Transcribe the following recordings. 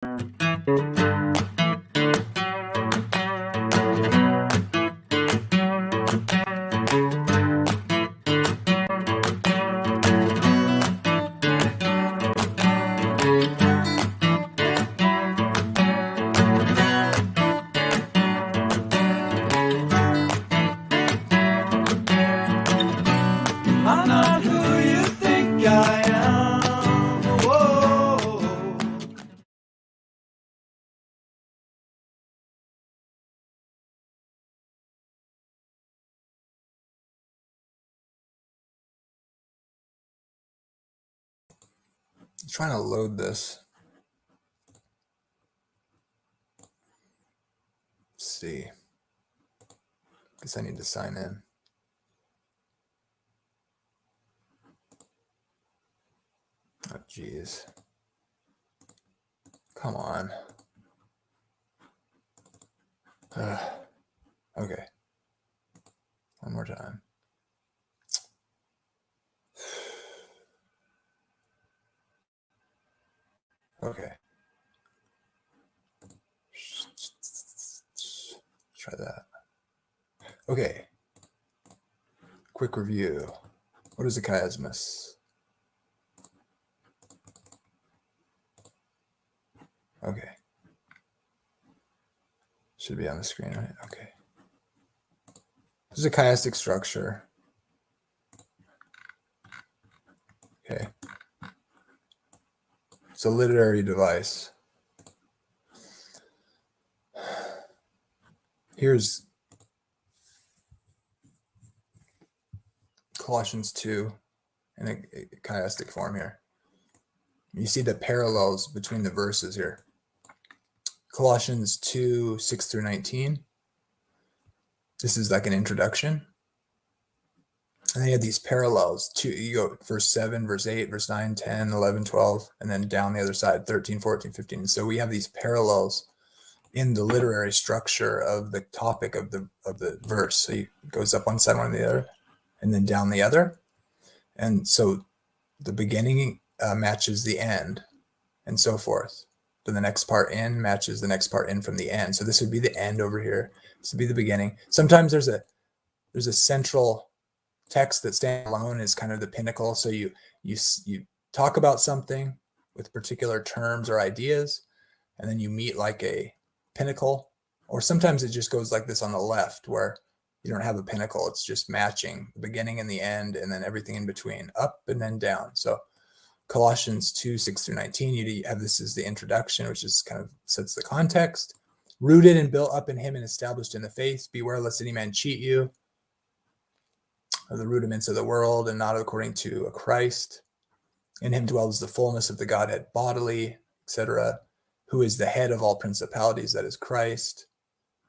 I'm not who you think I am. Whoa. I'm trying to load this. Let's see. Guess I need to sign in. Oh, geez. Come on. Okay. One more time. Okay. Try that. Okay. Quick review. What is a chiasmus? Okay. Should be on the screen, right? Okay. This is a chiastic structure. Okay. It's a literary device. Here's Colossians 2 in a chiastic form here. You see the parallels between the verses here. Colossians 2, 6 through 19. This is like an introduction. And they have these parallels. You go verse 7, verse 8, verse 9, 10, 11, 12, and then down the other side, 13, 14, 15. And so we have these parallels in the literary structure of the topic of the verse. So it goes up one side, one the other, and then down the other. And so the beginning matches the end, and so forth. Then the next part in matches the next part in from the end. So this would be the end over here. This would be the beginning. Sometimes there's a central text that stands alone is kind of the pinnacle. So you talk about something with particular terms or ideas, and then you meet like a pinnacle. Or sometimes it just goes like this on the left, where you don't have a pinnacle. It's just matching the beginning and the end, and then everything in between, up and then down. So Colossians 2, 6 through 19, you have this is the introduction, which is kind of sets the context. Rooted and built up in him and established in the faith. Beware lest any man cheat you of the rudiments of the world and not according to a Christ. In him dwells the fullness of the Godhead bodily, etc., who is the head of all principalities, that is Christ.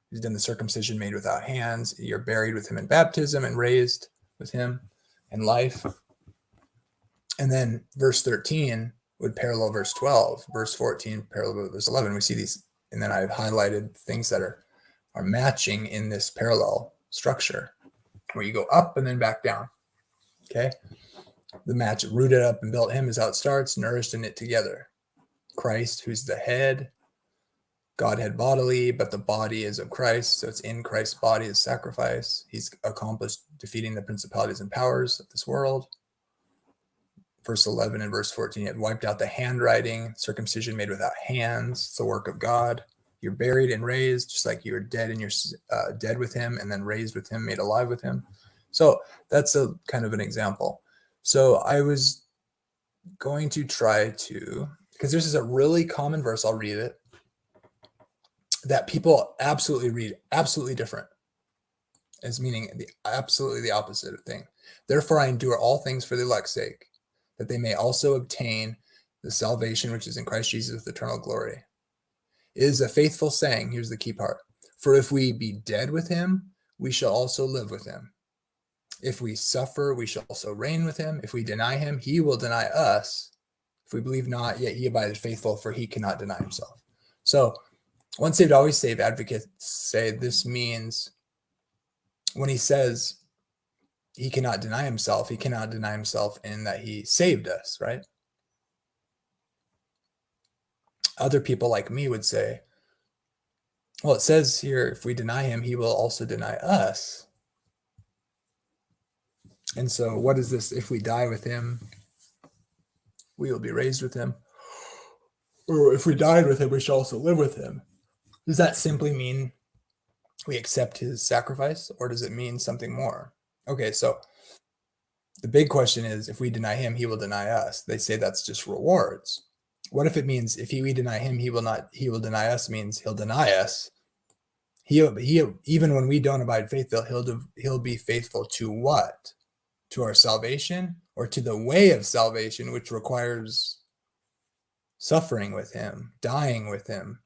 He's done the circumcision made without hands. You're buried with him in baptism and raised with him in life. And then verse 13 would parallel verse 12. Verse 14 parallel verse 11. We see these, and then I've highlighted things that are matching in this parallel structure, where you go up and then back down. Okay. The match, rooted up and built him, is how it starts, nourished and knit together. Christ, who's the head, Godhead bodily, but the body is of Christ. So it's in Christ's body as sacrifice. He's accomplished defeating the principalities and powers of this world. Verse 11 and verse 14, it wiped out the handwriting, circumcision made without hands. It's the work of God. You're buried and raised, just like you were dead and you're dead with him, and then raised with him, made alive with him. So that's a kind of an example. So I was going to try to, because this is a really common verse, I'll read it, that people absolutely read absolutely different, as meaning absolutely the opposite of thing. Therefore I endure all things for the elect's sake, that they may also obtain the salvation which is in Christ Jesus with eternal glory. It is a faithful saying. Here's the key part. For if we be dead with him, we shall also live with him. If we suffer, we shall also reign with him. If we deny him, he will deny us. If we believe not, yet he abideth faithful, for he cannot deny himself. So once saved, always saved advocates say this means when he says he cannot deny himself in that he saved us, right? other people like me would say, well, it says here, if we deny him, he will also deny us. And so what is this? If we die with him, we will be raised with him. Or if we died with him, we shall also live with him. Does that simply mean we accept his sacrifice, or does it mean something more? Okay, so the big question is, if we deny him, he will deny us. They say that's just rewards. What if it means if we deny him, he will deny us, means he'll deny us. Even when we don't abide faithful, he'll be faithful to what? To our salvation, or to the way of salvation, which requires suffering with him, dying with him.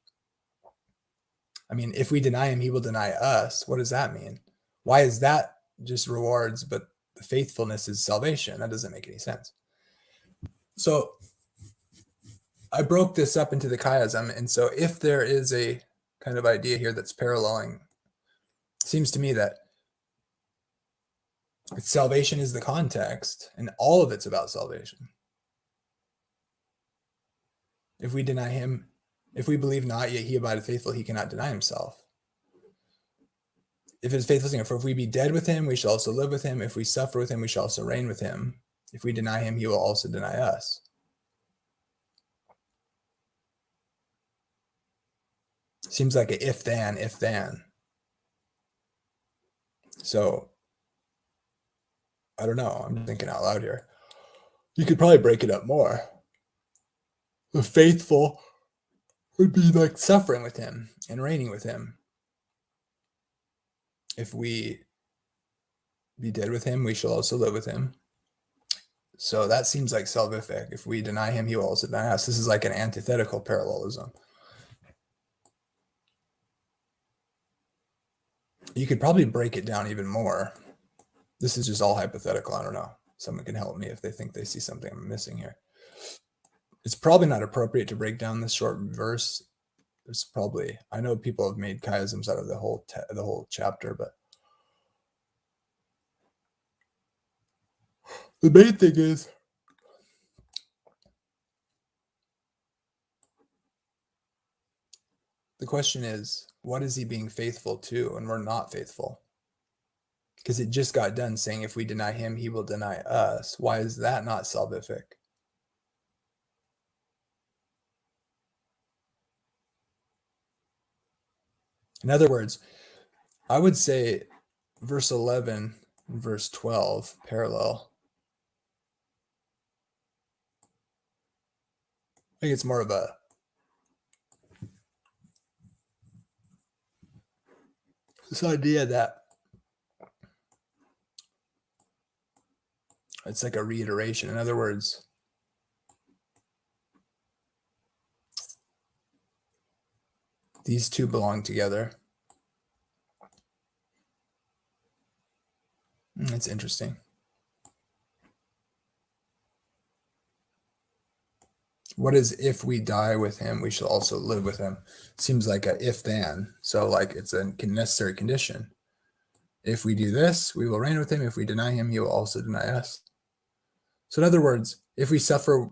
I mean, if we deny him, he will deny us. What does that mean? Why is that just rewards, but the faithfulness is salvation? That doesn't make any sense. So I broke this up into the chiasm. And so if there is a kind of idea here that's paralleling, it seems to me that salvation is the context, and all of it's about salvation. If we deny him, if we believe not, yet he abideth faithful, he cannot deny himself. If his faithful, for if we be dead with him, we shall also live with him. If we suffer with him, we shall also reign with him. If we deny him, he will also deny us. Seems like a if then. So I don't know. I'm thinking out loud here. You could probably break it up more. The faithful would be like suffering with him and reigning with him. If we be dead with him, we shall also live with him. So that seems like salvific. If we deny him, he will also deny us. This is like an antithetical parallelism. You could probably break it down even more. This is just all hypothetical. I don't know. Someone can help me if they think they see something I'm missing here. It's probably not appropriate to break down this short verse. There's probably, I know people have made chiasms out of the whole chapter, but the main thing is the question is, what is he being faithful to when we're not faithful? Because it just got done saying if we deny him, he will deny us. Why is that not salvific? In other words, I would say verse 11 and verse 12 parallel. I think it's more of this idea that it's like a reiteration. In other words, these two belong together. That's interesting. What is if we die with him, we shall also live with him? Seems like a if then. So like it's a necessary condition. If we do this, we will reign with him. If we deny him, he will also deny us. So in other words, if we suffer,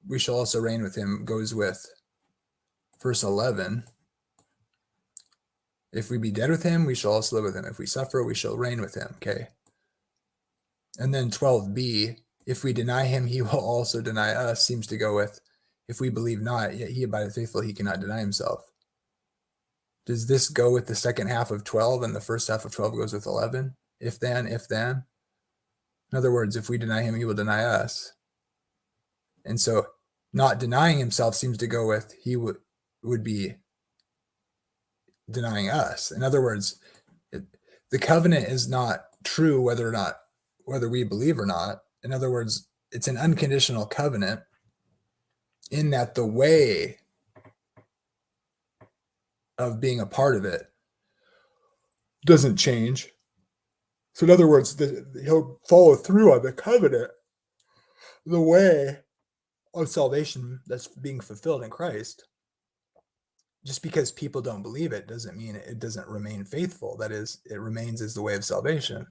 we shall also reign with him, goes with verse 11. If we be dead with him, we shall also live with him. If we suffer, we shall reign with him. Okay. And then 12b, if we deny him, he will also deny us, seems to go with, if we believe not, yet he abideth faithful, he cannot deny himself. Does this go with the second half of 12 and the first half of 12 goes with 11? If then. In other words, if we deny him, he will deny us. And so not denying himself seems to go with he would be denying us. In other words, the covenant is not true whether we believe or not. In other words, it's an unconditional covenant in that the way of being a part of it doesn't change. So in other words, he'll follow through on the covenant, the way of salvation that's being fulfilled in Christ. Just because people don't believe it doesn't mean it doesn't remain faithful. That is, it remains as the way of salvation.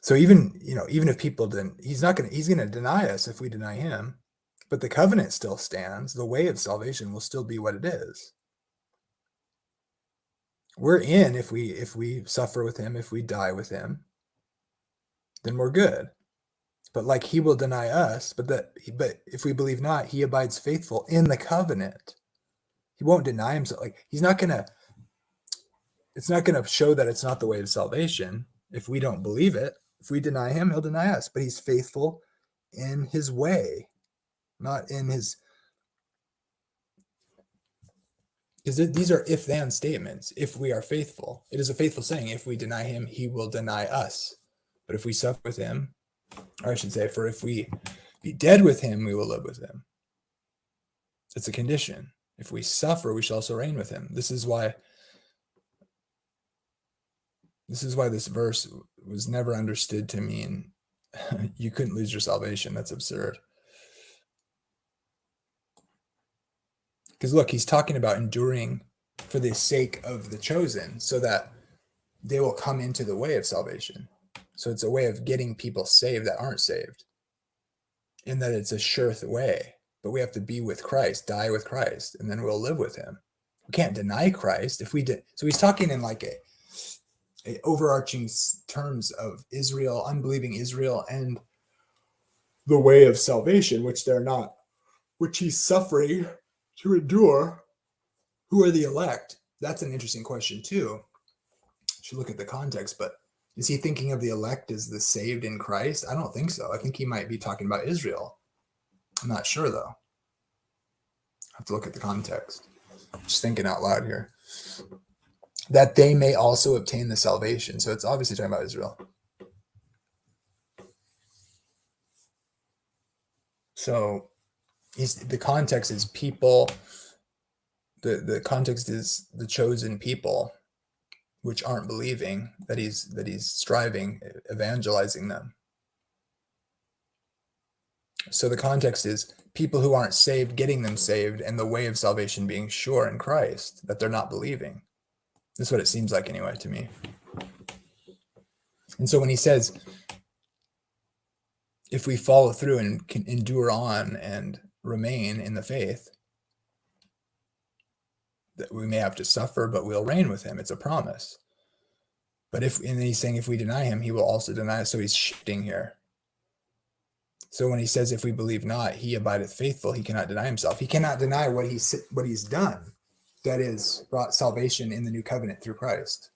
So even if people didn't, he's going to deny us if we deny him. But the covenant still stands. The way of salvation will still be what it is. We're in if we suffer with him, if we die with him, then we're good. But like he will deny us, but if we believe not, he abides faithful in the covenant. He won't deny himself. Like it's not gonna show that it's not the way of salvation if we don't believe it. If we deny him, he'll deny us. But he's faithful in his way, not in his. Because these are if-then statements. If we are faithful, it is a faithful saying. If we deny him, he will deny us. But if we suffer with him, or I should say, for if we be dead with him, we will live with him. It's a condition. If we suffer, we shall also reign with him. This is why this verse was never understood to mean you couldn't lose your salvation. That's absurd. Because look, he's talking about enduring for the sake of the chosen so that they will come into the way of salvation. So it's a way of getting people saved that aren't saved. In that it's a sure way. But we have to be with Christ, die with Christ, and then we'll live with him. We can't deny Christ if we did. So he's talking in like a overarching terms of Israel, unbelieving Israel, and the way of salvation, which they're not, which he's suffering to endure. Who are the elect? That's an interesting question too. Should look at the context, but is he thinking of the elect as the saved in Christ? I don't think so. I think he might be talking about Israel. I'm not sure though. I have to look at the context. Just thinking out loud here. That they may also obtain the salvation. So it's obviously talking about Israel. So the context is people. The context is the chosen people, which aren't believing, that he's striving, evangelizing them. So the context is people who aren't saved, getting them saved, and the way of salvation being sure in Christ, that they're not believing. That's what it seems like anyway to me. And so when he says, if we follow through and can endure on and remain in the faith, that we may have to suffer, but we'll reign with him. It's a promise. But and he's saying if we deny him, he will also deny us. So he's shifting here. So when he says, if we believe not, he abideth faithful, he cannot deny himself. He cannot deny what he's done. That is, brought salvation in the new covenant through Christ.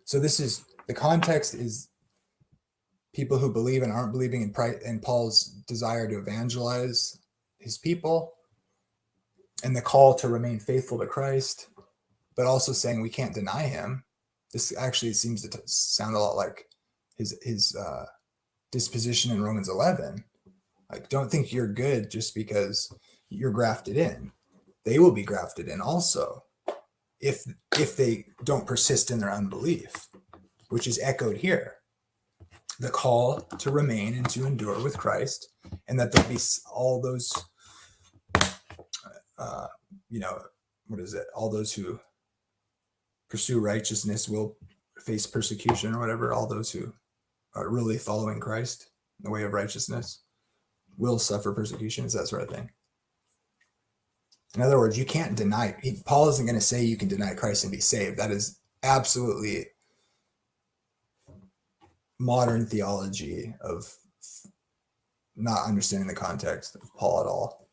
So this is, the context is people who believe and aren't believing in Paul's desire to evangelize his people, and the call to remain faithful to Christ, but also saying we can't deny him. This actually seems to sound a lot like his disposition in Romans 11. Like, don't think you're good just because you're grafted in. They will be grafted in also if they don't persist in their unbelief, which is echoed here. The call to remain and to endure with Christ, and that there'll be all those, all those who pursue righteousness will face persecution or whatever. All those who are really following Christ, the way of righteousness, will suffer persecution. It's that sort of thing. In other words, you can't deny. Paul isn't going to say you can deny Christ and be saved. That is absolutely modern theology of not understanding the context of Paul at all.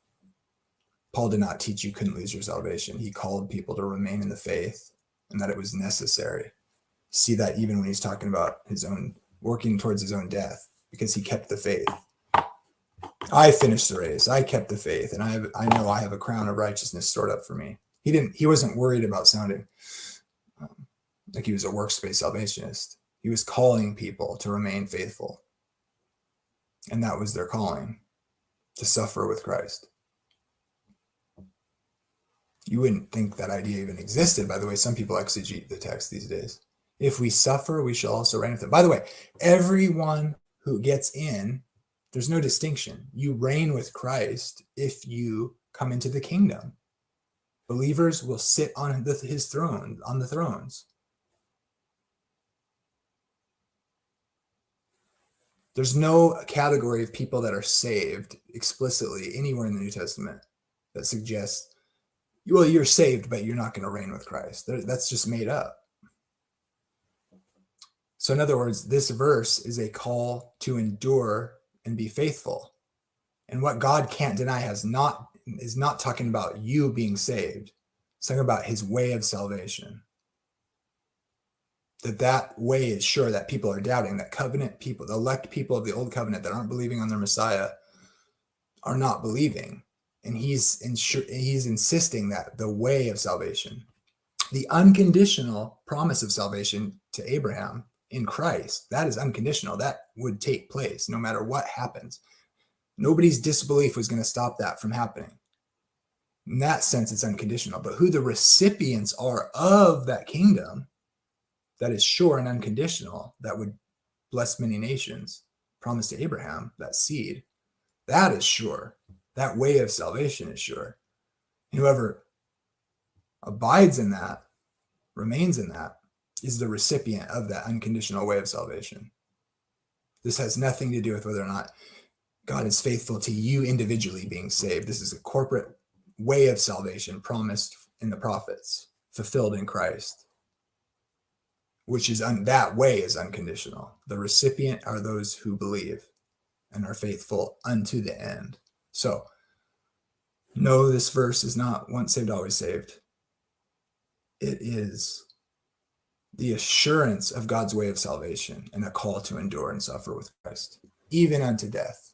Paul did not teach you couldn't lose your salvation. He called people to remain in the faith and that it was necessary. See that even when he's talking about his own working towards his own death, because he kept the faith. I finished the race. I kept the faith, and I know I have a crown of righteousness stored up for me. He wasn't worried about sounding like he was a works-based salvationist. He was calling people to remain faithful. And that was their calling, to suffer with Christ. You wouldn't think that idea even existed, by the way. Some people exegete the text these days. If we suffer, we shall also reign with him. By the way, everyone who gets in, there's no distinction. You reign with Christ if you come into the kingdom. Believers will sit on his throne, on the thrones. There's no category of people that are saved explicitly anywhere in the New Testament that suggests, well, you're saved, but you're not going to reign with Christ. That's just made up. So in other words, this verse is a call to endure and be faithful. And what God can't deny is not talking about you being saved. It's talking about his way of salvation. That way is sure, that people are doubting, that covenant people, the elect people of the old covenant that aren't believing on their Messiah are not believing. And he's insisting that the way of salvation, the unconditional promise of salvation to Abraham in Christ, that is unconditional. That would take place no matter what happens. Nobody's disbelief was going to stop that from happening. In that sense, it's unconditional. But who the recipients are of that kingdom that is sure and unconditional, that would bless many nations, promised to Abraham, that seed, that is sure. That way of salvation is sure. And whoever abides in that, remains in that, is the recipient of that unconditional way of salvation. This has nothing to do with whether or not God is faithful to you individually being saved. This is a corporate way of salvation promised in the prophets, fulfilled in Christ, which is that way is unconditional. The recipient are those who believe and are faithful unto the end. So, no, this verse is not once saved, always saved. It is the assurance of God's way of salvation and a call to endure and suffer with Christ, even unto death.